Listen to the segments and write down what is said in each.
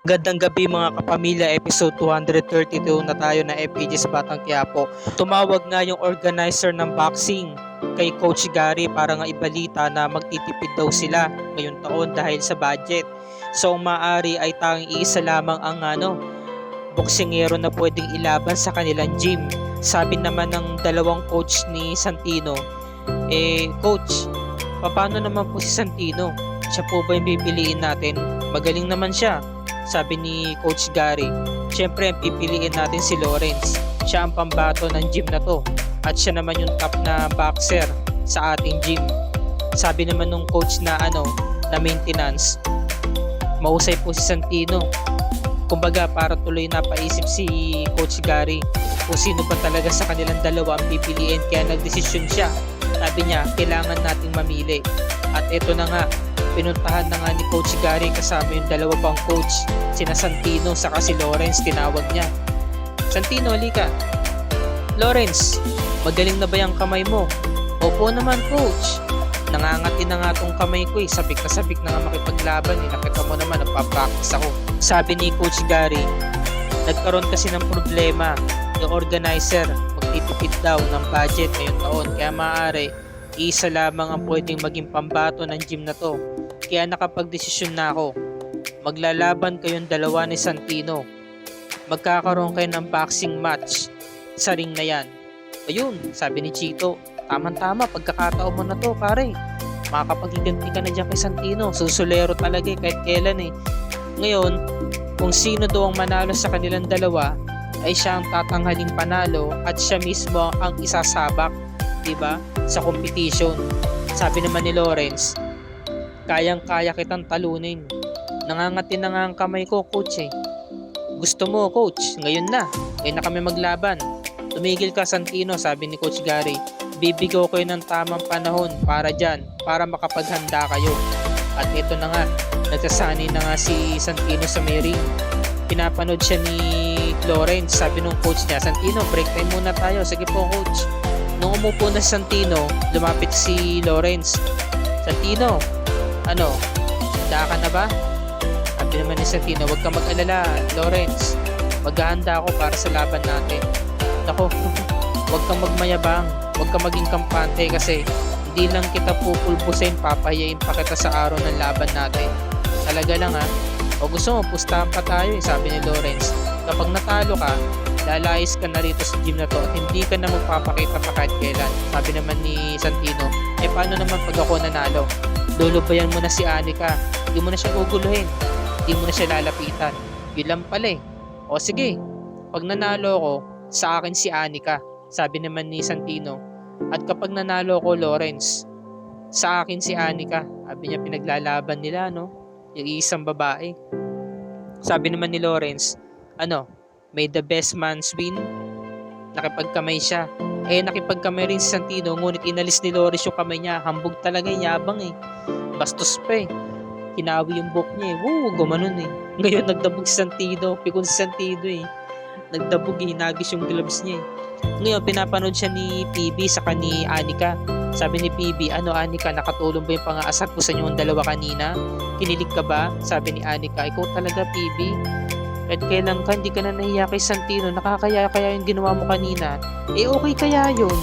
Gandang gabi mga kapamilya, episode 232 na tayo na FPG sa Batang Quiapo. Tumawag nga yung organizer ng boxing kay Coach Gary para nga ibalita na magtitipid daw sila ngayong taon dahil sa budget. So maaari ay tanging iisa lamang ang boksingero na pwedeng ilaban sa kanilang gym. Sabi naman ng dalawang coach ni Santino, coach, paano naman po si Santino? Siya po ba yung pipiliin natin? Magaling naman siya. Sabi ni Coach Gary, syempre pipiliin natin si Lawrence. Siya ang pambato ng gym na to at siya naman yung top na boxer sa ating gym. Sabi naman nung coach na maintenance, mahusay po si Santino. Kumbaga para tuloy napaisip si Coach Gary kung sino ba talaga sa kanilang dalawa ang pipiliin, kaya nagdesisyon siya. Sabi niya, kailangan nating mamili. At ito na nga, pinuntahan na nga ni Coach Gary kasama yung dalawa pang coach, sina Santino saka si Lawrence. Tinawag niya, Santino, halika. Lawrence, magaling na ba yung kamay mo? Opo naman coach, nangangati na nga tong kamay ko sabik na nga makipaglaban nakita mo naman nagpa-practice ako. Sabi ni Coach Gary, nagkaroon kasi ng problema yung organizer, magtitipid daw ng budget ngayong taon, kaya maaari isa lamang ang pwedeng maging pambato ng gym na to. Kaya nakapagdesisyon na ako, maglalaban kayong dalawa ni Santino, magkakaroon kayo ng boxing match sa ring na yan. Ayun, sabi ni Chito, tamang-tama, pagkakataon mo na to pare, makakapaghiganti ka na dyan kay Santino. Susulero talaga kahit kailan Ngayon, kung sino daw ang manalo sa kanilang dalawa ay siya ang tatanghaling panalo at siya mismo ang isasabak, diba, sa competition. Sabi naman ni Lawrence, kayang-kaya kitang talunin. Nangangati na nga ang kamay ko coach Gusto mo coach, ngayon na kami maglaban. Tumigil ka Santino, sabi ni Coach Gary. Bibigaw ko ng tamang panahon para dyan, para makapaghanda kayo. At ito na nga, nagsasanay na nga si Santino sa may ring. Pinapanood siya ni Lawrence. Sabi nung coach niya, Santino, break time muna tayo. Sige po coach. Nung umupo na si Santino, lumapit si Lawrence. Santino, handa ka na ba? Sabi naman ni Santino, huwag kang mag-alala Lawrence, maghahanda ako para sa laban natin. Nako, huwag kang magmayabang, huwag kang maging kampante kasi hindi lang kita pupulbusin, papahiyain pa kita sa araw ng laban natin. Talaga lang o gusto mo pustahan pa tayo sabi ni Lawrence. Kapag natalo ka, lalayas ka na rito sa gym na to at hindi ka na magpapakita pa kahit kailan. Sabi naman ni Santino, paano naman pag ako nanalo? Lulubayan mo na si Anika, hindi mo na siya guguluhin, hindi mo na siya lalapitan. Yun lang pala O sige, pag nanalo ako, sa akin si Anika, sabi naman ni Santino. At kapag nanalo ko Lawrence, sa akin si Anika. Sabi niya, pinaglalaban nila yung isang babae. Sabi naman ni Lawrence, may the best man's win. Nakipagkamay siya. Nakipagkamay rin si Santino, ngunit inalis ni Lawrence yung kamay niya. Hambog talaga, yabang bastos pa hinawi yung buhok niya gumanon Ngayon nagdabog si Santino, pikon si Santino nagdabog hinagis yung gloves niya Ngayon pinapanood siya ni PB sa ni Anika. Sabi ni PB, Anika, nakatulong ba yung pang-aasar ko sa inyong dalawa kanina? Kinilig ka ba? Sabi ni Anika, ikaw talaga PB, at kailan ka hindi ka na nahiya kay Santino, nakakaya kaya yung ginawa mo kanina. Okay kaya yun.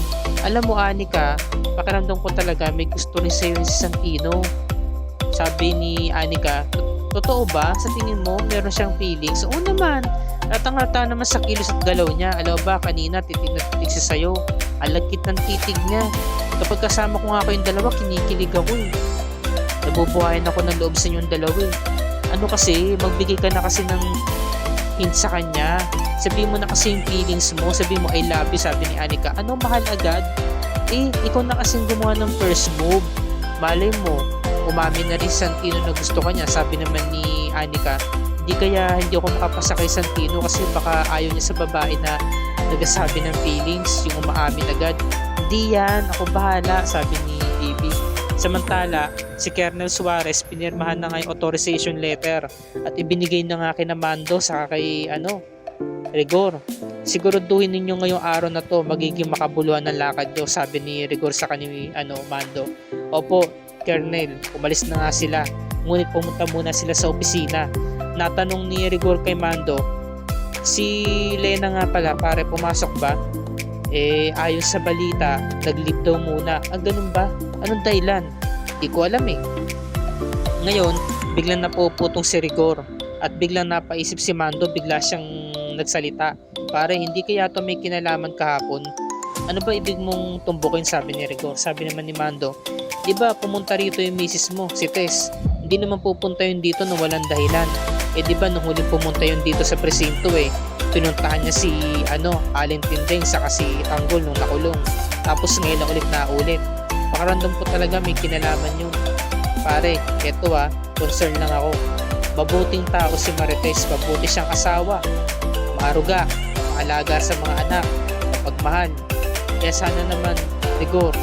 Alam mo Anika, pakiramdam ko talaga may gusto rin sa'yo si Santino. Sabi ni Anika, totoo ba? Sa tingin mo meron siyang feelings? Oo naman, natangata naman sa kilos at galaw niya. Alam ba, kanina titig na titig siya sa'yo. Alagkit ng titig niya. Kapag kasama ko nga kayong dalawa, kinikilig ako Nabubuhayan ako ng loob sa inyong dalawa kasi, magbigay ka na kasi ng hint sa kanya. Sabihin mo na kasi yung feelings mo, sabihin mo I love you, sabi ni Anika. Mahal agad? Ikaw na kasing gumawa ng first move. Malay mo, umamin na rin Santino na gusto ka niya. Sabi naman ni Anika, hindi ako makapasa kay Santino kasi baka ayaw niya sa babae na nagsasabi ng feelings, yung umaamin agad. Hindi yan, ako bahala, sabi ni Baby. Samantala, si Colonel Suarez, pinirmahan na nga yung authorization letter at ibinigay na nga kina Mando sa kay Rigor. Siguraduhin ninyo ngayong araw na to magiging makabuluhan ng lakad nyo, sabi ni Rigor sa kani Mando. Opo, Colonel, umalis na nga sila. Ngunit pumunta muna sila sa opisina natanong ni Rigor kay Mando, si Lena nga pala pare pumasok ba? Ayon sa balita, nag-leave daw muna. Ganun ba? Anong dahilan? Di ko alam eh. Ngayon, biglang napuputong si Rigor at biglang napaisip si Mando, bigla siyang nagsalita. Pare, hindi kaya to may kinalaman kahapon? Ano ba ibig mong tumbukin, sabi ni Rigor? Sabi naman ni Mando, di ba pumunta rito yung misis mo, si Tess? Hindi naman pupunta yun dito nung walang dahilan. Di ba nung huling pumunta yun dito sa presinto pinuntahan niya si Allen Tindeng saka si Tanggol nung nakulong. Tapos ngayon lang ulit na ulit. Pakarandom ko talaga may kinalaman yun. Pare, eto concern lang ako. Mabuting tao si Marites, mabuti siyang asawa. Maaruga, maalaga sa mga anak, mapagmahal. Kaya sana naman, Rigor,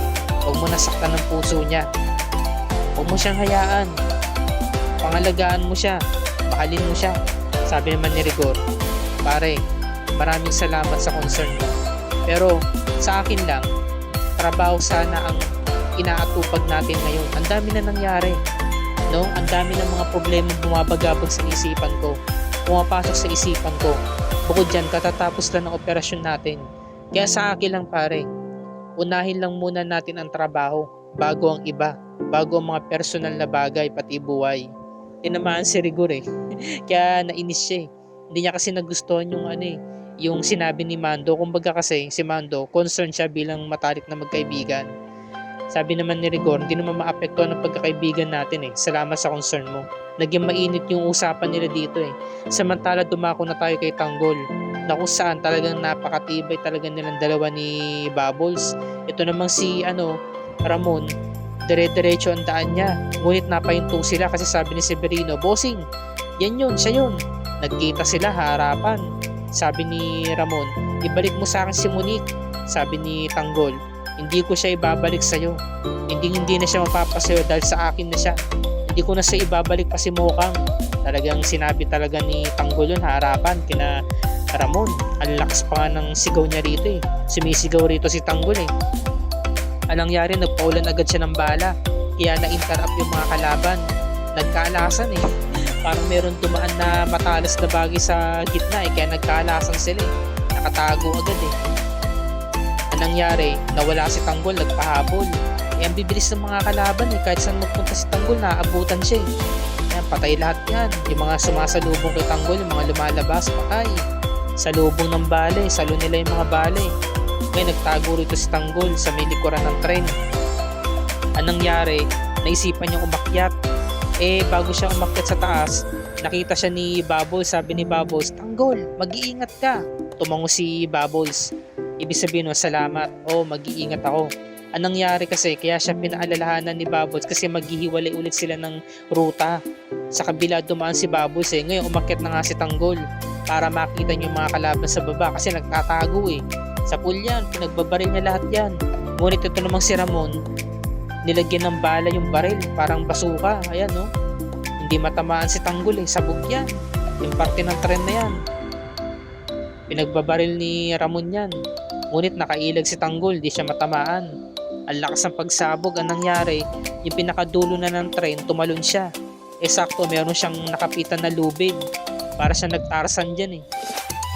huwag mo nasaktan ng puso niya. Huwag mo siyang hayaan. Pangalagaan mo siya, mahalin mo siya. Sabi naman ni Rigor, pare, maraming salamat sa concern mo. Pero sa akin lang, trabaho sana ang inaatupag natin ngayon. Ang dami na nangyari. No? Ang dami ng mga problema bumabagabag sa isipan ko. Pumapasok sa isipan ko. Bukod dyan, katatapos lang ng operasyon natin. Kaya sa akin lang pare, unahin lang muna natin ang trabaho bago ang iba, bago ang mga personal na bagay pati buhay. Tinamaan si Rigor Kaya nainis siya Hindi niya kasi nagustuhan yung sinabi ni Mando. Kumbaga kasi si Mando, concerned siya bilang matalik na magkaibigan. Sabi naman ni Rigor, hindi naman maapektuhan ang pagkakaibigan natin Salamat sa concern mo. Naging mainit yung usapan nila dito Samantala dumako na tayo kay Tanggol, na kung saan talagang napakatibay talaga nilang dalawa ni Bubbles. Ito namang si Ramon, dire-diretso ang daan niya. Ngunit napahinto sila kasi sabi ni Severino, bossing, yan yun, siya yun. Nagkita sila harapan. Sabi ni Ramon, ibalik mo sa akin si Monique. Sabi ni Tanggol, hindi ko siya ibabalik sa'yo. Hindi na siya mapapasayo dahil sa akin na siya. Hindi ko na siya ibabalik pa si Mokang. Talagang sinabi talaga ni Tanggol yun harapan kina Ramon. Ang lakas pa nga ng sigaw niya rito Sumisigaw rito si Tanggol Anong nangyari? Nagpaulan agad siya ng bala. Kaya na-interrupt yung mga kalaban. Nagkaalasan Parang meron dumaan na matalas na bagay sa gitna kaya nagkaalasan sila Nakatago agad Anong nangyari? Nawala si Tanggol, nagpahabol. Ang bibilis ng mga kalaban kahit saan magpunta si Tanggol, naabutan siya Ayan, patay lahat yan. Yung mga sumasalubong kay Tanggol, yung mga lumalabas, patay. Sa lubong ng bale, salo nila yung mga bale. Ngayon nagtago rito si Tanggol sa may likuran ng tren. Anong nangyari? Naisipan niyang umakyat. Bago siya umakyat sa taas, nakita siya ni Bubbles. Sabi ni Bubbles, Tanggol, mag-iingat ka. Tumango si Bubbles. Ibig sabihin salamat. Mag-iingat ako. Anong nangyari kasi, kaya siya pinaalalahanan ni Bubbles kasi maghihiwalay ulit sila ng ruta. Sa kabila dumaan si Bubbles Ngayon umakyat na nga si Tanggol para makita niyo yung mga kalaban sa baba kasi nagtatago Sa pool yan, pinagbabaril niya lahat yan. Ngunit ito namang si Ramon, nilagyan ng bala yung baril, parang basuka. Ayan hindi matamaan si Tanggol sabog yan. Yung parte ng tren na yan. Pinagbabaril ni Ramon yan. Ngunit nakailag si Tanggol, di siya matamaan. Ang lakas ng pagsabog. Ang nangyari, yung pinakadulo na ng tren, tumalon siya. Sakto, meron siyang nakapitan na lubid. Para siya nagtarsan dyan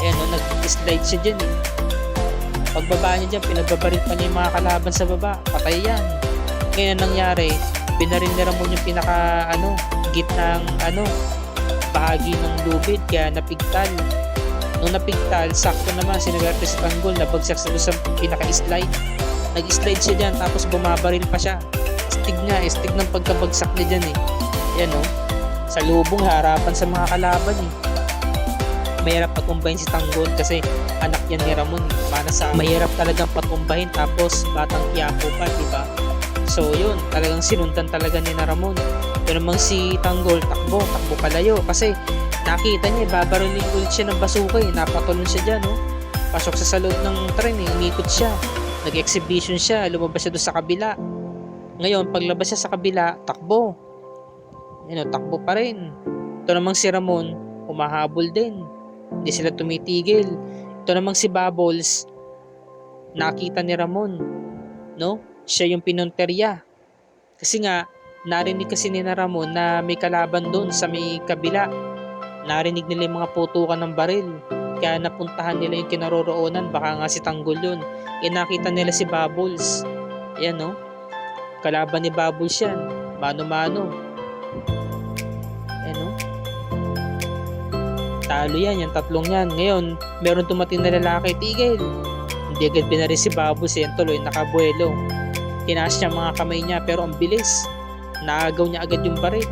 Ayan nag-slide siya dyan Pagbaba niya dyan, pinagbabaril pa niya yung mga kalaban sa baba. Patay yan. Ngayon ang nangyari, binaril ni Ramon yung pinaka gitnang bahagi ng lubid kaya napigtal. Nung napigtal, sakto naman sinagarte si Tanggol, nabagsak sa pinaka-slide. Nag-slide siya dyan tapos bumabaril pa siya. Astig ng pagkabagsak niya dyan Yan sa lubong harapan sa mga kalaban Mahirap patumbahin si Tanggol kasi anak yan ni Ramon. Mahirap talagang patumbahin tapos batang Quiapo pa, diba? So yun, talagang sinundan talaga ni Ramon. Pero namang si Tanggol, takbo palayo kasi nakita niya, babarilin ulit siya ng basuka napatulon siya dyan pasok sa loob ng tren umikot siya, nag-exhibition siya, lumabas siya doon sa kabila. Ngayon, paglabas siya sa kabila, takbo takbo pa rin. Ito namang si Ramon, humahabol din, hindi sila tumitigil. Ito namang si Bubbles, nakita ni Ramon siya yung pinunterya kasi nga narinig kasi ni Ramon na may kalaban doon sa may kabila. Narinig nila yung mga putukan ng baril. Kaya napuntahan nila yung kinaroroonan, baka nga si Tanggol yun. Nakita nila si Bubbles. Yan no, kalaban ni Bubbles yan. Mano-mano. Yan no, talo yan, yung tatlong yan. Ngayon, meron tumating na lalaki, tigil. Hindi agad binari si Bubbles, yan tuloy, nakabuelo. Tinaas niya mga kamay niya, pero ang bilis. Naagaw niya agad yung baril.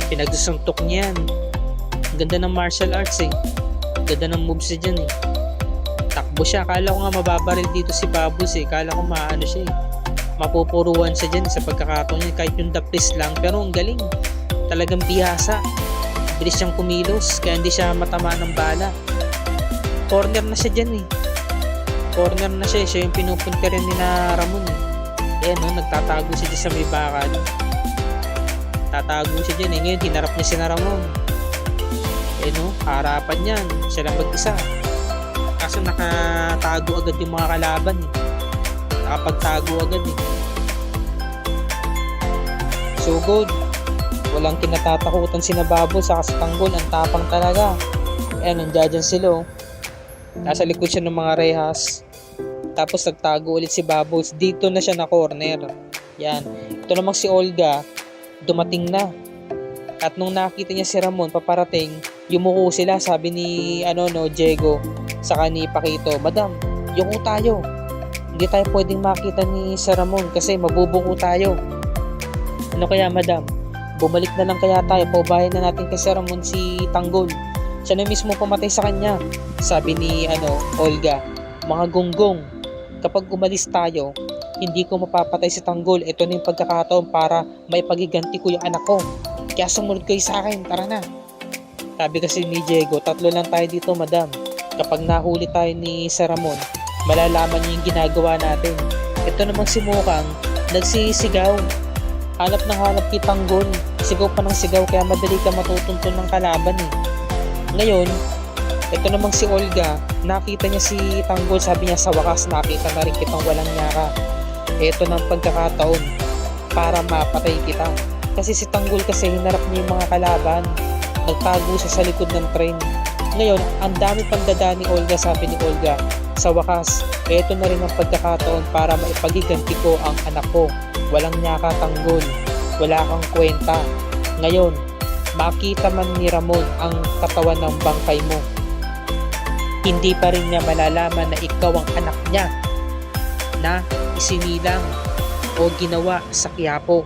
Pinagsusuntok niya yan. Ganda ng martial arts eh. Ganda ng moves niya dyan eh. Takbo siya. Kala ko nga mababaril dito si Bubbles eh. Kala ko maano siya eh. Mapupuruan siya dyan sa pagkakataon niya. Kahit yung dapis lang. Pero ang galing. Talagang bihasa. Bilis siyang kumilos. Kaya hindi siya matamaan ng bala. Corner na siya dyan eh. Corner na siya eh. Siya yung pinupunta rin ni na Ramon eh. Ayan no, nagtatago siya dyan sa may bakal. Tatago siya dyan eh. Ngayon hinarap niya si na Ramon. No, harapan yan, siya lang mag-isa. Kaso nakatago agad yung mga kalaban eh. Nakapagtago agad eh. So good. Walang kinatatakutan si Bubbles sa Tanggol. Ang tapang talaga. Ayan, nandiyan sila oh. Nasa likod siya ng mga rehas. Tapos nagtago ulit si Bubbles. Dito na siya na corner. Yan. Ito namang si Olga, dumating na. At nung nakita niya si Ramon paparating, yumuko sila, sabi ni Diego saka ni Paquito, "Madam, yuko tayo. Hindi tayo pwedeng makita ni Sir Ramon kasi mabubuko tayo." "Ano kaya, madam? Bumalik na lang kaya tayo, paubahin na natin kay Sir Ramon si Tanggol. Siya na mismo pumatay sa kanya." Sabi ni Olga, "Mga gonggong, kapag umalis tayo, hindi ko mapapatay si Tanggol. Ito na yung pagkakataon para maipagiganti ko yung anak ko. Kaya sumunod kayo sa akin, tara na." Sabi kasi ni Diego, "Tatlo lang tayo dito, madam. Kapag nahuli tayo ni Sir Ramon, malalaman niyo yung ginagawa natin." Ito namang si Mukang, nagsisigaw. Hanap ng hanap kay Tanggol. Sigaw pa ng sigaw, kaya madali ka matutuntun ng kalaban eh. Ngayon, ito namang si Olga, nakita niya si Tanggol, sabi niya, "Sa wakas, nakita na rin kitang walang nyaka. Ito ng pagkakataon para mapatay kita." Kasi si Tanggol kasi hinarap niya yung mga kalaban. Nagtago siya sa likod ng train. Ngayon, ang dami pang dada ni Olga, sabi ni Olga, "Sa wakas, eto na rin ang pagkakataon para maipagiganti ko ang anak ko. Walang nyaka, Tanggol. Wala kang kwenta. Ngayon, makita man ni Ramon ang katawan ng bangkay mo, hindi pa rin niya malalaman na ikaw ang anak niya na isinilang o ginawa sa Quiapo.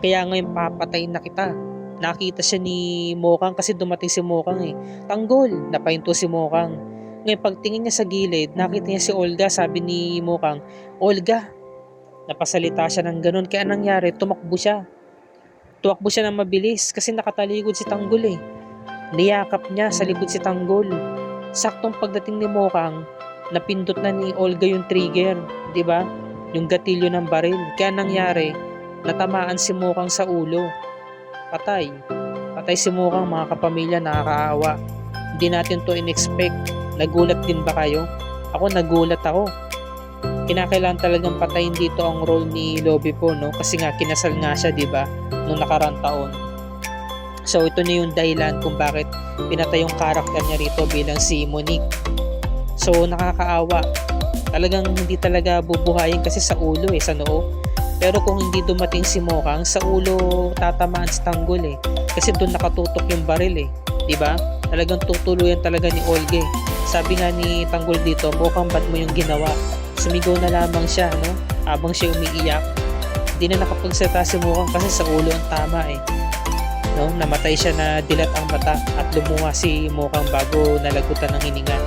Kaya ngayon papatayin na kita." Nakita siya ni Mokang kasi dumating si Mokang eh. "Tanggol!" Napahinto si Mokang. Ngayon pagtingin niya sa gilid, nakita niya si Olga, sabi ni Mokang, "Olga!" Napasalita siya ng ganun. Kaya nangyari, tumakbo siya. Tumakbo siya ng mabilis kasi nakatalikod si Tanggol eh. Niyakap niya sa likod si Tanggol. Saktong pagdating ni Mokang, napindot na ni Olga yung trigger, 'di ba? Yung gatilyo ng baril. Kaya nangyari, natamaan si Mokang sa ulo. Patay. Patay si Mokang, mga kapamilya, nakakaawa. Hindi natin to in-expect. Nagulat din ba kayo? Ako nagulat ako. Kinakailangan talagang patayin dito ang role ni Lobby po, no? Kasi nga kinasal nga siya, 'di ba? Nung nakarang taon. So ito na yung dahilan kung bakit pinatay yung karakter niya rito bilang si Monique. So nakakaawa. Talagang hindi talaga bubuhayin kasi sa ulo eh, sa noo. Pero kung hindi dumating si Mokang, sa ulo tatamaan si Tanggol eh. Kasi doon nakatutok yung baril eh. Diba? Talagang tutuluyan talaga ni Olga eh. Sabi nga ni Tanggol dito, "Mokang, ba't mo yung ginawa?" Sumigaw na lamang siya, no? Habang siya umiiyak. Hindi na nakapagsalita si Mokang kasi sa ulo ang tama eh. No? Namatay siya na dilat ang mata at lumunga si Mokang bago nalagutan ng hininga.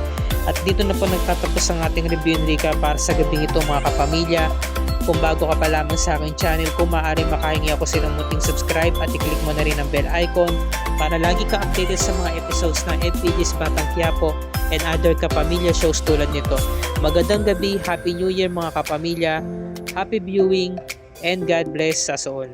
At dito na po nagtatapos ang ating review and recap para sa gabing ito, mga kapamilya. Kung bago ka pa lamang sa aking channel, kung maaari makahingi ako sa ilang munting subscribe at i-click mo na rin ang bell icon para lagi ka updated sa mga episodes ng FPG's Batang Quiapo and other kapamilya shows tulad nito. Magandang gabi, Happy New Year mga kapamilya, happy viewing, and God bless us all.